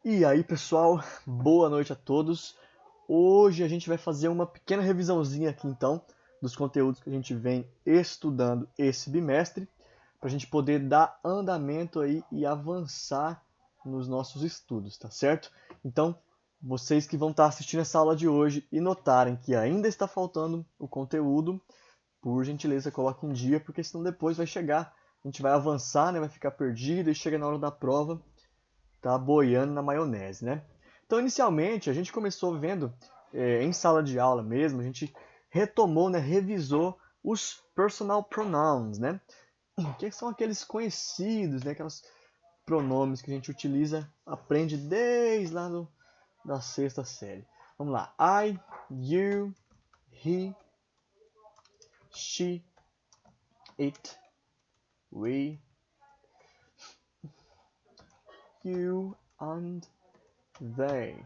E aí, pessoal, boa noite a todos. Hoje a gente vai fazer uma pequena revisãozinha aqui então dos conteúdos que a gente vem estudando esse bimestre, para a gente poder dar andamento aí e avançar nos nossos estudos, tá certo? Então, vocês que vão estar assistindo essa aula de hoje e notarem que ainda está faltando o conteúdo, por gentileza, coloque em dia, porque senão depois vai chegar, a gente vai avançar, né, vai ficar perdido e chega na hora da prova tá boiando na maionese, né? Então, inicialmente, a gente começou vendo em sala de aula mesmo, a gente retomou, né, revisou os personal pronouns, né? Que são aqueles conhecidos, né, aqueles pronomes que a gente utiliza, aprende desde lá da sexta série. Vamos lá. I, you, he, she, it, we, you, and they.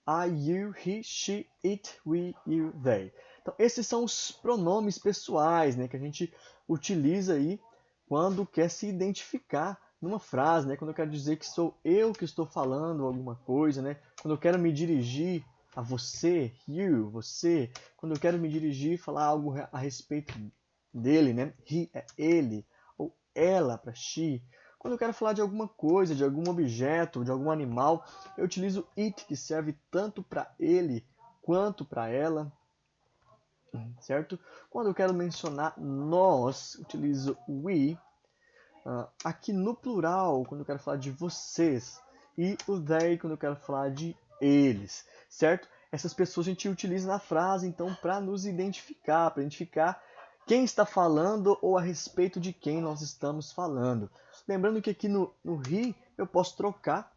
I, you, he, she, it, we, you, they. Então, esses são os pronomes pessoais, né, que a gente utiliza aí quando quer se identificar numa frase, né, quando eu quero dizer que sou eu que estou falando alguma coisa, né, quando eu quero me dirigir a você, you, você, quando eu quero me dirigir e falar algo a respeito dele, né, he é ele, ou ela para she. Quando eu quero falar de alguma coisa, de algum objeto, de algum animal, eu utilizo it, que serve tanto para ele quanto para ela, certo? Quando eu quero mencionar nós, utilizo we. Aqui no plural, quando eu quero falar de vocês. E o they, quando eu quero falar de eles, certo? Essas pessoas a gente utiliza na frase, então, para nos identificar, para identificar quem está falando ou a respeito de quem nós estamos falando. Lembrando que aqui no he eu posso trocar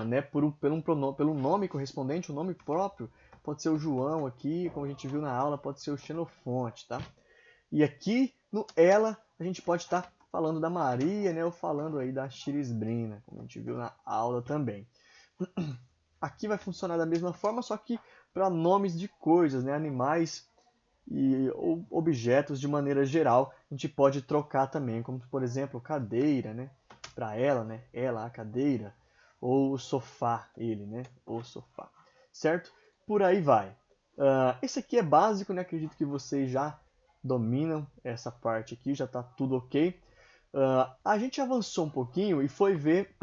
né, pelo nome correspondente, o nome próprio. Pode ser o João aqui, como a gente viu na aula, pode ser o Xenofonte, tá? E aqui no ela a gente pode estar falando da Maria, né, ou falando aí da Chirisbrina, como a gente viu na aula também. Aqui vai funcionar da mesma forma, só que para nomes de coisas, né, animais ou objetos de maneira geral, a gente pode trocar também, como por exemplo, cadeira, né? Para ela, né? Ela, a cadeira, ou o sofá, ele, né? O sofá, certo? Por aí vai. Esse aqui é básico, né? Acredito que vocês já dominam essa parte aqui, já está tudo ok. A gente avançou um pouquinho e foi ver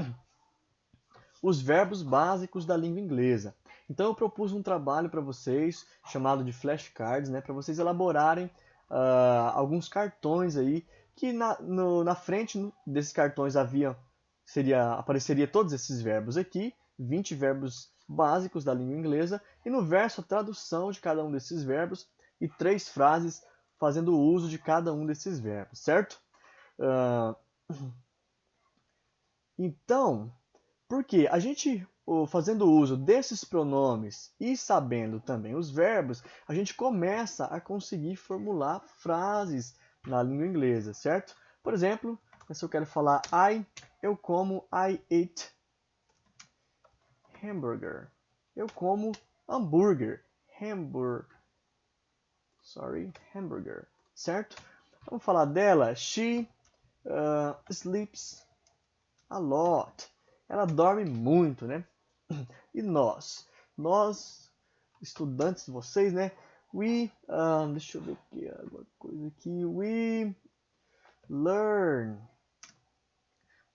os verbos básicos da língua inglesa. Então eu propus um trabalho para vocês chamado de flashcards, né, para vocês elaborarem alguns cartões aí que na frente desses cartões apareceria todos esses verbos aqui, 20 verbos básicos da língua inglesa, e no verso a tradução de cada um desses verbos e 3 frases fazendo uso de cada um desses verbos, certo? Uh, então, porque a gente, fazendo uso desses pronomes e sabendo também os verbos, a gente começa a conseguir formular frases na língua inglesa, certo? Por exemplo, se eu quero falar eu como, I ate hamburger. Eu como hambúrguer. Hamburger. Certo? Vamos falar dela. She sleeps a lot. Ela dorme muito, né? E nós? Nós, estudantes, vocês, né? Deixa eu ver aqui, alguma coisa aqui. We learn.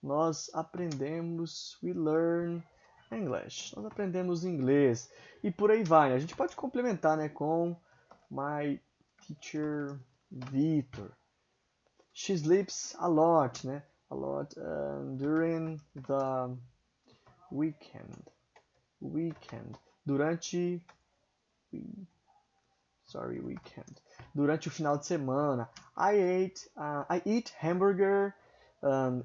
Nós aprendemos, we learn English. Nós aprendemos inglês. E por aí vai, né? A gente pode complementar, né, com my teacher Victor. She sleeps a lot, né? A lot during the weekend. Durante weekend. Durante o final de semana. I eat hamburger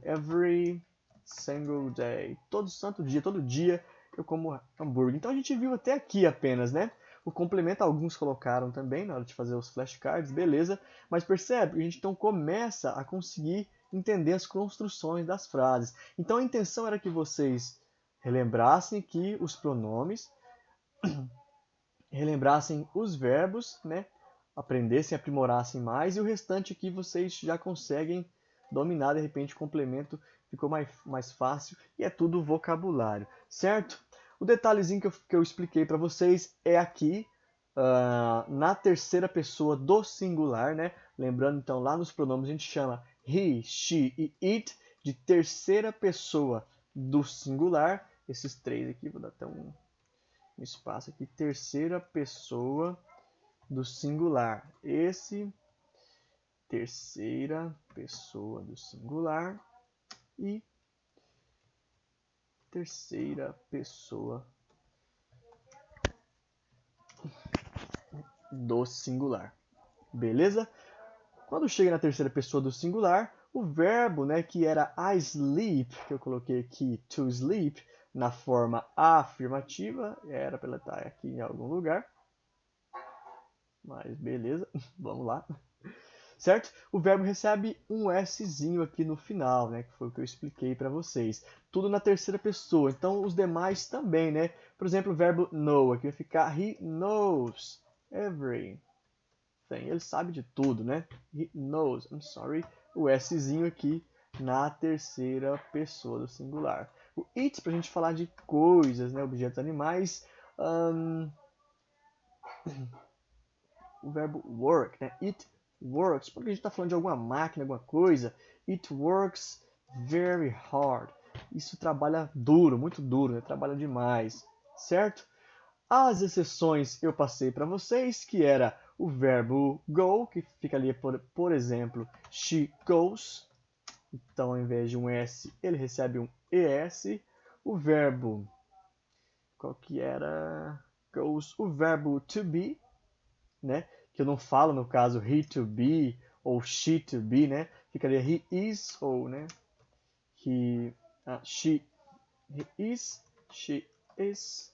every single day. Todo santo dia, todo dia eu como hambúrguer. Então a gente viu até aqui apenas, né? O complemento alguns colocaram também na hora de fazer os flashcards, beleza? Mas percebe, a gente então começa a conseguir entender as construções das frases. Então a intenção era que vocês relembrassem que os pronomes, relembrassem os verbos, né? Aprendessem, aprimorassem mais, e o restante aqui vocês já conseguem dominar, de repente, complemento ficou mais fácil e é tudo vocabulário, certo? O detalhezinho que eu expliquei para vocês é aqui, na terceira pessoa do singular, né? Lembrando, então, lá nos pronomes a gente chama he, she e it de terceira pessoa do singular. Esses três aqui, vou dar até um espaço aqui. Terceira pessoa do singular. Esse, terceira pessoa do singular e terceira pessoa do singular. Beleza? Quando chega na terceira pessoa do singular, o verbo, né, que era I sleep, que eu coloquei aqui to sleep, na forma afirmativa, era para ela estar aqui em algum lugar. Mas beleza, vamos lá. Certo? O verbo recebe um Szinho aqui no final, né, que foi o que eu expliquei para vocês. Tudo na terceira pessoa, então os demais também, né? Por exemplo, o verbo know, aqui vai ficar he knows everything. Ele sabe de tudo, né? He knows, I'm sorry, o Szinho aqui na terceira pessoa do singular. O it, para a gente falar de coisas, né? Objetos animais. O verbo work, né? It works, porque a gente está falando de alguma máquina, alguma coisa. It works very hard. Isso trabalha duro, muito duro, né? Trabalha demais, certo? As exceções eu passei para vocês, que era o verbo go, que fica ali, por exemplo, she goes. Então, ao invés de um S, ele recebe um ES. O verbo, qual que era? Goes. O verbo to be, né? Que eu não falo, no caso, he to be ou she to be, né? Ficaria he is ou, né? He is, she is,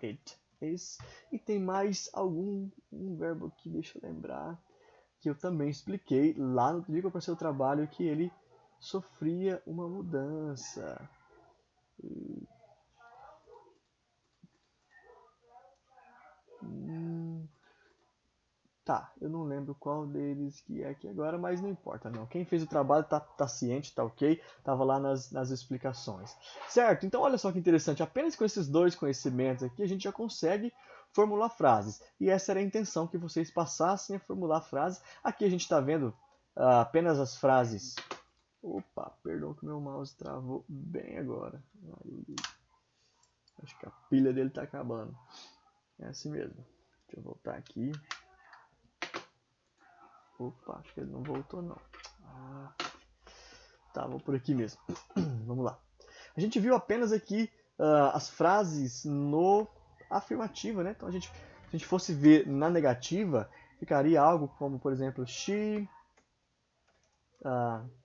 it is. E tem mais um verbo aqui, deixa eu lembrar, que eu também expliquei lá no dia que eu passei o trabalho, que ele sofria uma mudança. Tá, eu não lembro qual deles que é aqui agora, mas não importa não. Quem fez o trabalho tá ciente, tá ok? Tava lá nas explicações. Certo, então olha só que interessante. Apenas com esses dois conhecimentos aqui, a gente já consegue formular frases. E essa era a intenção, que vocês passassem a formular frases. Aqui a gente está vendo apenas as frases. Opa, perdão que meu mouse travou bem agora. Acho que a pilha dele está acabando. É assim mesmo. Deixa eu voltar aqui. Opa, acho que ele não voltou não. Tá, vou por aqui mesmo. Vamos lá. A gente viu apenas aqui as frases no afirmativa, né? Então, se a gente fosse ver na negativa, ficaria algo como, por exemplo, she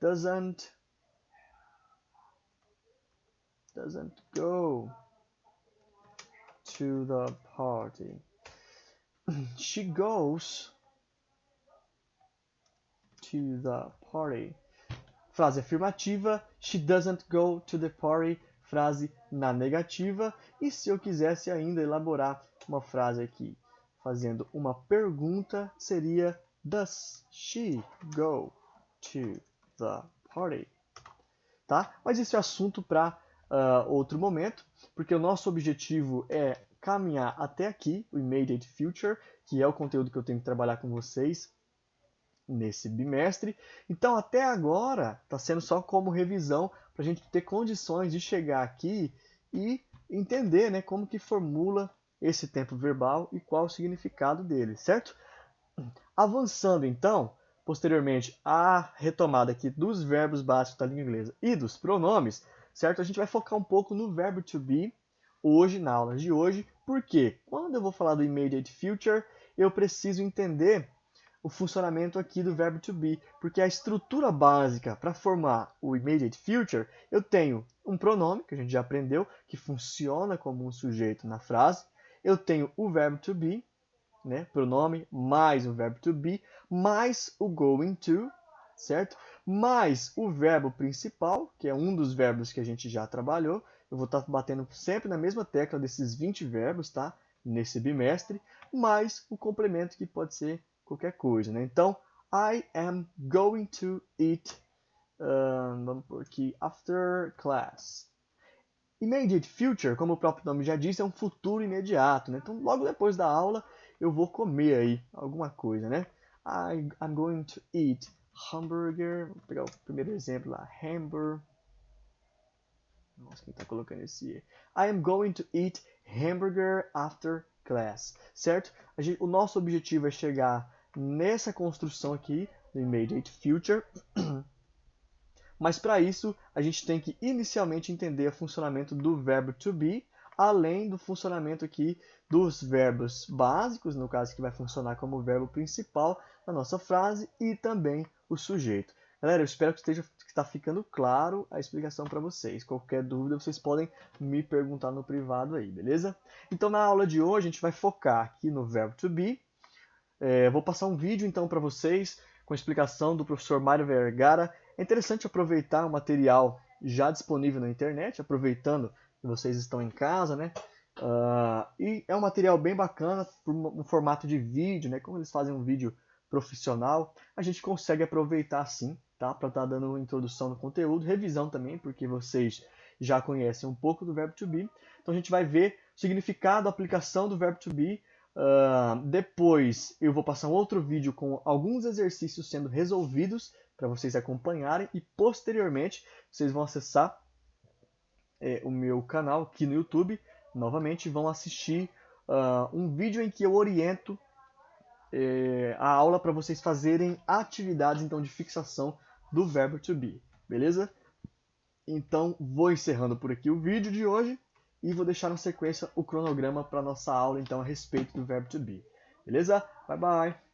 doesn't go to the party. She goes to the party. Frase afirmativa, she doesn't go to the party. Frase na negativa. E se eu quisesse ainda elaborar uma frase aqui, fazendo uma pergunta, seria does she go to the party? Tá? Mas isso é assunto para outro momento, porque o nosso objetivo é caminhar até aqui, o Immediate Future, que é o conteúdo que eu tenho que trabalhar com vocês nesse bimestre. Então, até agora, está sendo só como revisão para a gente ter condições de chegar aqui e entender, né, como que formula esse tempo verbal e qual o significado dele, certo? Avançando, então, posteriormente à retomada aqui dos verbos básicos da língua inglesa e dos pronomes, certo? A gente vai focar um pouco no verbo to be hoje, na aula de hoje, porque quando eu vou falar do immediate future, eu preciso entender o funcionamento aqui do verbo to be, porque a estrutura básica para formar o immediate future, eu tenho um pronome, que a gente já aprendeu, que funciona como um sujeito na frase, eu tenho o verbo to be, né, pronome, mais o verbo to be, mais o going to, certo? Mais o verbo principal, que é um dos verbos que a gente já trabalhou. Eu vou estar batendo sempre na mesma tecla desses 20 verbos, tá? Nesse bimestre, mais o complemento, que pode ser qualquer coisa, né? Então, I am going to eat Vamos por aqui, after class. Immediate future, como o próprio nome já diz, é um futuro imediato, né? Então, logo depois da aula, eu vou comer aí alguma coisa, né? I'm going to eat hamburger. Vou pegar o primeiro exemplo lá, hamburger. Nossa, quem tá colocando esse I am going to eat hamburger after class, certo? O nosso objetivo é chegar nessa construção aqui, no immediate future, mas para isso a gente tem que inicialmente entender o funcionamento do verbo to be, além do funcionamento aqui dos verbos básicos, no caso que vai funcionar como verbo principal na nossa frase, e também o sujeito. Galera, eu espero que está ficando claro a explicação para vocês. Qualquer dúvida, vocês podem me perguntar no privado aí, beleza? Então, na aula de hoje, a gente vai focar aqui no verbo to be. Vou passar um vídeo, então, para vocês, com a explicação do professor Mário Vergara. É interessante aproveitar o material já disponível na internet, aproveitando que vocês estão em casa, né? E é um material bem bacana, um formato de vídeo, né? Como eles fazem um vídeo profissional, a gente consegue aproveitar sim, tá? Para estar dando uma introdução no conteúdo, revisão também, porque vocês já conhecem um pouco do verbo to be. Então a gente vai ver o significado, a aplicação do verbo to be. Depois eu vou passar um outro vídeo com alguns exercícios sendo resolvidos para vocês acompanharem e posteriormente vocês vão acessar o meu canal aqui no YouTube, novamente vão assistir um vídeo em que eu oriento a aula para vocês fazerem atividades então de fixação do verbo to be, beleza? Então vou encerrando por aqui o vídeo de hoje e vou deixar na sequência o cronograma para nossa aula então a respeito do verbo to be, beleza? Bye bye!